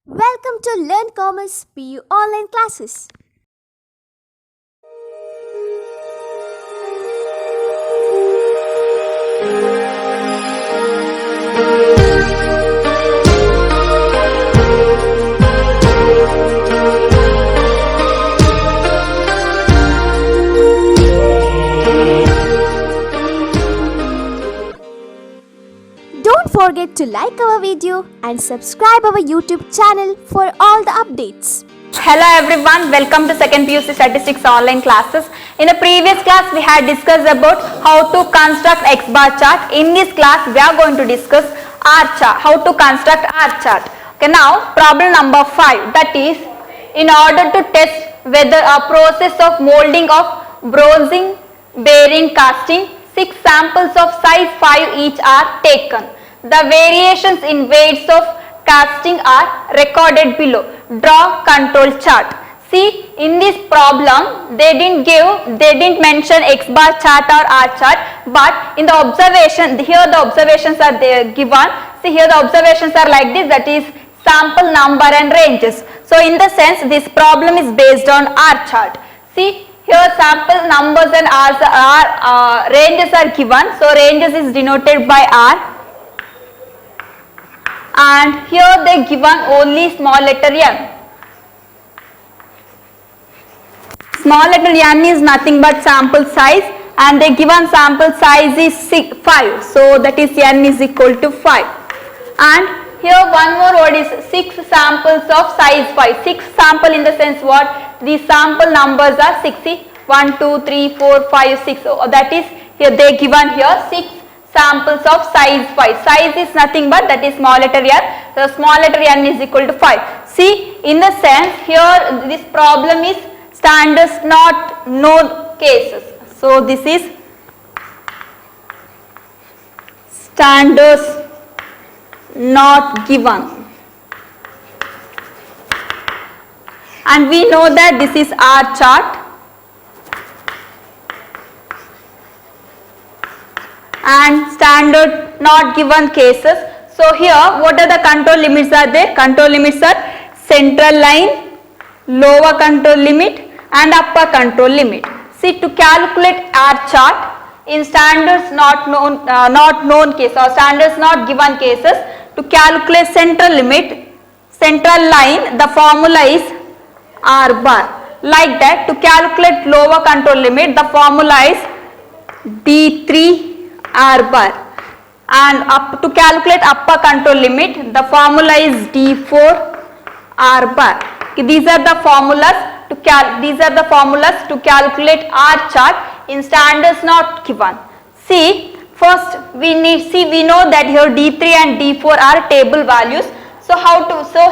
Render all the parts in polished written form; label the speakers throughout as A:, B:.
A: Welcome to Learn Commerce PU online classes. Don't forget to like our video and subscribe our YouTube channel for all the updates.
B: Hello everyone, welcome to second PUC statistics online classes. In a previous class we had discussed about how to construct X bar chart. In this class we are going to discuss R chart, how to construct R chart. Okay, now problem number 5, that is in order to test whether a process of molding of bronzing, bearing, casting, 6 samples of size 5 each are taken. The variations in weights of casting are recorded below. Draw control chart. See, in this problem they didn't mention X bar chart or R chart, but in the observation, here the observations are there given. See, here the observations are like this, that is sample number and ranges. So in the sense this problem is based on R chart. See, here sample numbers and ranges are given. So ranges is denoted by R. And here they given only small letter m. Small letter n is nothing but sample size, and they given sample size is 5. So that is n is equal to 5. And here one more word is 6 samples of size 5. 6 sample in the sense what? The sample numbers are 6. See, 1, 2, 3, 4, 5, 6. So that is here they given here 6 samples of size 5. Size is nothing but that is small letter n. So small letter n is equal to 5. See, in the sense here this problem is standards not known cases. So this is standards not given. And we know that this is R chart. And standard not given cases. So here what are the control limits are there? Control limits are central line, lower control limit and upper control limit. See, to calculate R chart in standards not known case or standards not given cases, to calculate central limit, central line, the formula is R bar. Like that, to calculate lower control limit, the formula is D3 R bar, and to calculate upper control limit, the formula is D4 R bar. Okay, these are the formulas to calculate R chart in standards not given. See, first we know that here D3 and D4 are table values. So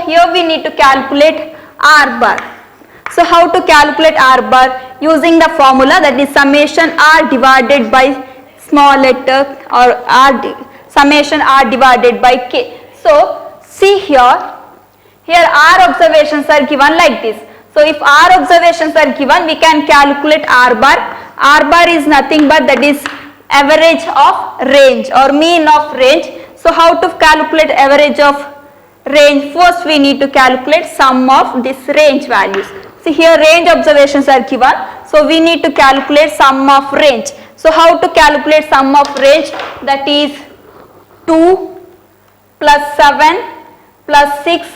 B: here we need to calculate R bar. So how to calculate R bar? Using the formula, that is summation R divided by small letter or summation R divided by K. So see here R observations are given like this. So if R observations are given, we can calculate R bar. R bar is nothing but that is average of range or mean of range. So how to calculate average of range? First we need to calculate sum of this range values. See, here range observations are given. So we need to calculate sum of range. So how to calculate sum of range? That is 2 plus 7 plus 6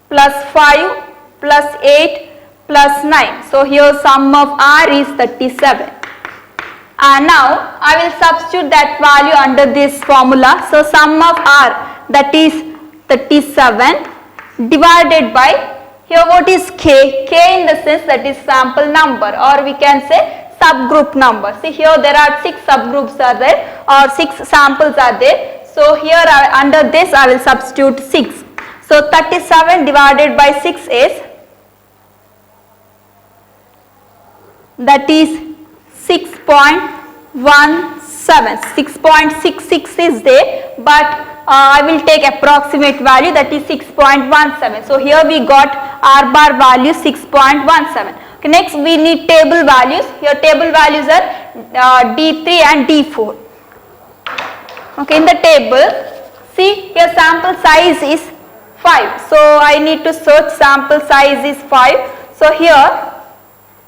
B: plus 5 plus 8 plus 9. So here sum of R is 37. And now I will substitute that value under this formula. So sum of R, that is 37 divided by, here what is K? K in the sense that is sample number, or we can say subgroup number. See, here there are 6 subgroups are there, or 6 samples are there. So here under this I will substitute 6. So 37 divided by 6 is, that is 6.17. 6.66 is there, but I will take approximate value, that is 6.17. So here we got R bar value 6.17. Okay, next we need table values. Here table values are D3 and D4. Okay, in the table, see here sample size is 5. So I need to search sample size is 5. So here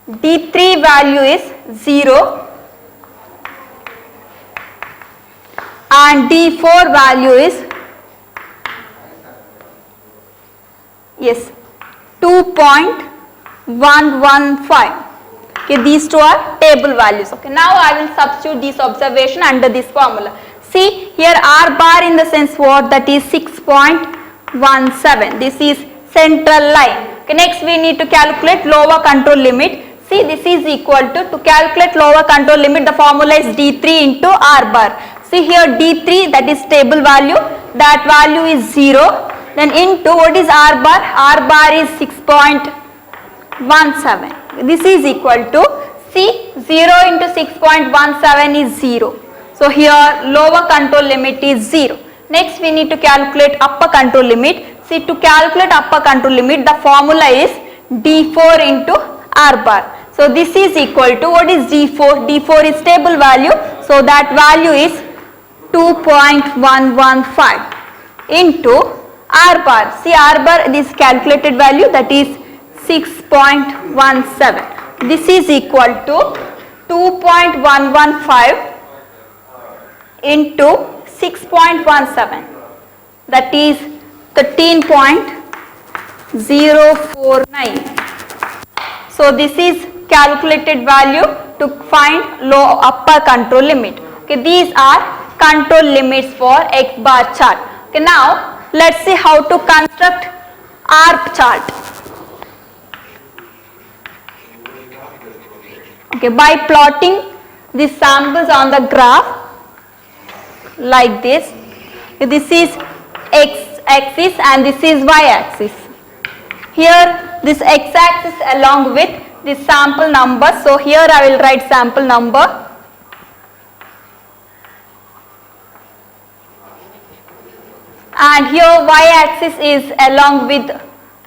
B: D3 value is 0 and D4 value is 2.115. Okay, these two are table values. Okay, now I will substitute this observation under this formula. See here R bar in the sense what, that is 6.17. This is central line. Okay, next we need to calculate lower control limit. See, this is equal to calculate lower control limit, the formula is D3 into R bar. See here D3, that is table value, that value is 0. Then into what is R bar? R bar is 6.17. This is equal to, see, 0 into 6.17 is 0. So here lower control limit is 0. Next we need to calculate upper control limit. See, to calculate upper control limit, the formula is D4 into R bar. So this is equal to, what is D4? D4 is table value. So that value is 2.115 into R bar. See, R bar, this calculated value, that is 6.17. This is equal to 2.115 into 6.17, that is 13.049. So this is calculated value to find low upper control limit. Okay, these are control limits for X bar chart. Okay, now let's see how to construct R chart. Okay, by plotting the samples on the graph like this. This is X axis and this is Y axis. Here this X axis along with the sample number. So here I will write sample number. And here Y axis is along with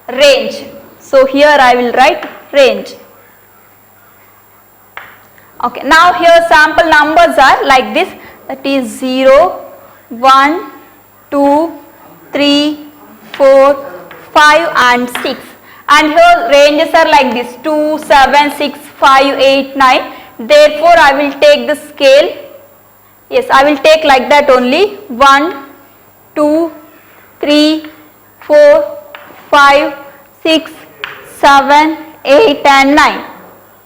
B: range. So here I will write range. Okay, now here sample numbers are like this, that is 0, 1, 2, 3, 4, 5 and 6. And here ranges are like this, 2, 7, 6, 5, 8, 9. Therefore I will take the scale. Yes, I will take like that only. 1, 2, 3, 4, 5, 6, 7, 8 and 9.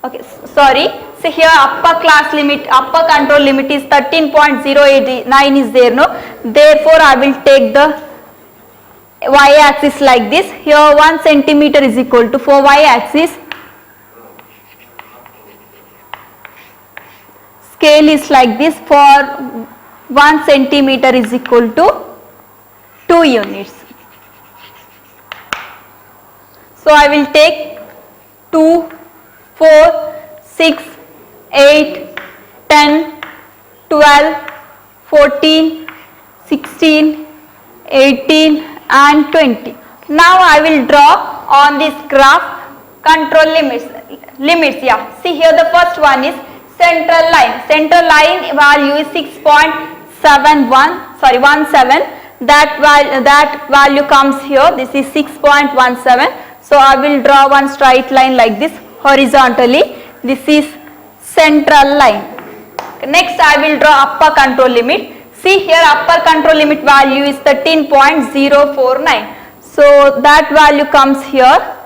B: Okay, sorry. So here upper class limit, upper control limit is 13.089 is there, no? Therefore I will take the Y axis like this. Here 1 centimeter is equal to, for Y axis, scale is like this, for 1 centimeter is equal to 2 units. So I will take 2, 4, 6, 8, 10, 12, 14, 16, 18 and 20. Now I will draw on this graph control limits. Yeah, see here the first one is central line. Central line value is 17. That value comes here. This is 6.17. So I will draw one straight line like this horizontally. This is central line. Next I will draw upper control limit. See here upper control limit value is 13.049. So that value comes here.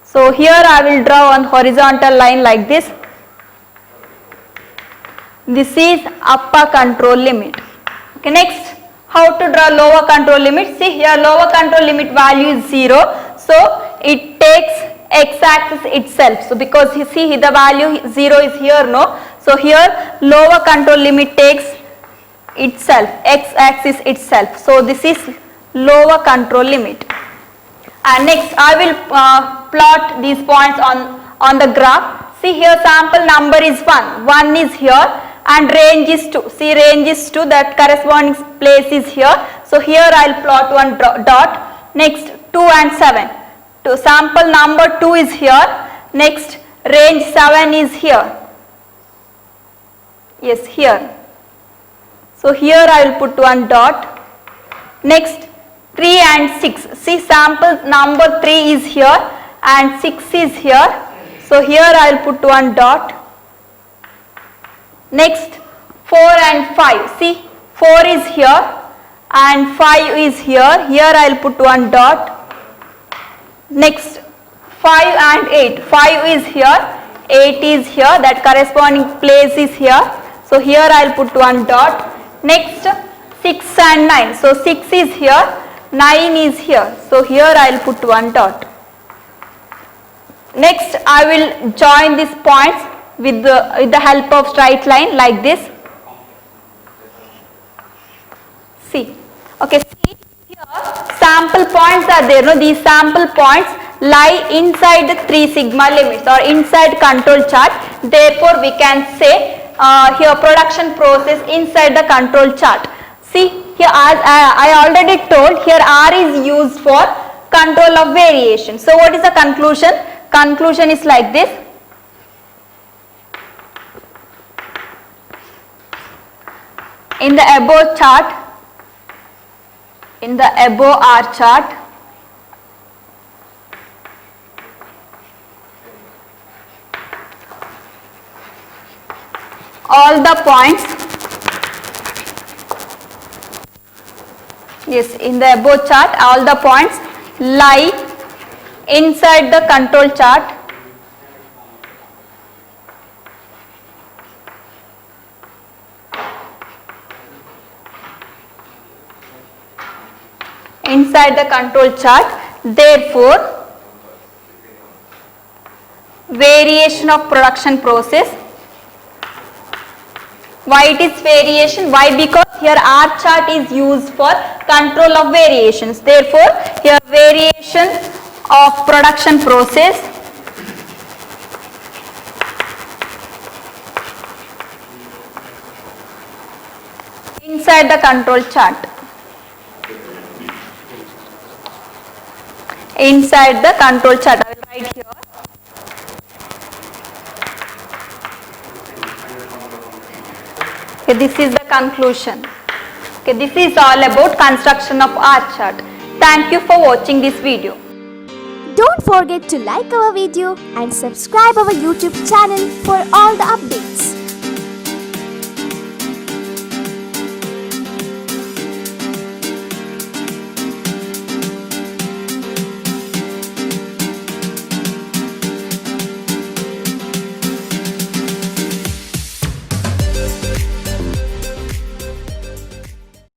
B: So here I will draw one horizontal line like this. This is upper control limit. Okay, next how to draw lower control limit. See here lower control limit value is 0. So it takes X axis itself. So because you see the value 0 is here, no? So here lower control limit takes itself, X axis itself. So this is lower control limit. And next I will plot these points on the graph. See here sample number is 1. 1 is here and range is 2. See range is 2, that corresponding place is here. So here I will plot one dot. Next 2 and 7. To sample number 2 is here. Next range 7 is here. Yes, here. So here I will put one dot. Next 3 and 6. See, sample number 3 is here and 6 is here. So here I will put one dot. Next 4 and 5. See, 4 is here and 5 is here. Here I will put one dot. Next 5 and 8. 5 is here, 8 is here. That corresponding place is here. So here I will put one dot. Next 6 and 9. So 6 is here, 9 is here. So here I will put one dot. Next I will join these points with the help of straight line like this. See, okay, see here sample points are there. No, these sample points lie inside the 3 sigma limits or inside control chart. Therefore we can say here production process inside the control chart. See here, as I already told, here R is used for control of variation. So what is the conclusion? Conclusion is like this. In the above chart, in the above R chart, all the points, yes, in the above chart all the points lie inside the control chart. Inside the control chart. Therefore variation of production process. Why it is variation? Why? Because here R chart is used for control of variations. Therefore here variation of production process inside the control chart. Inside the control chart, I will write here. Okay, this is the conclusion. Okay, this is all about construction of R chart. Thank you for watching this video.
A: Don't forget to like our video and subscribe our YouTube channel for all the updates.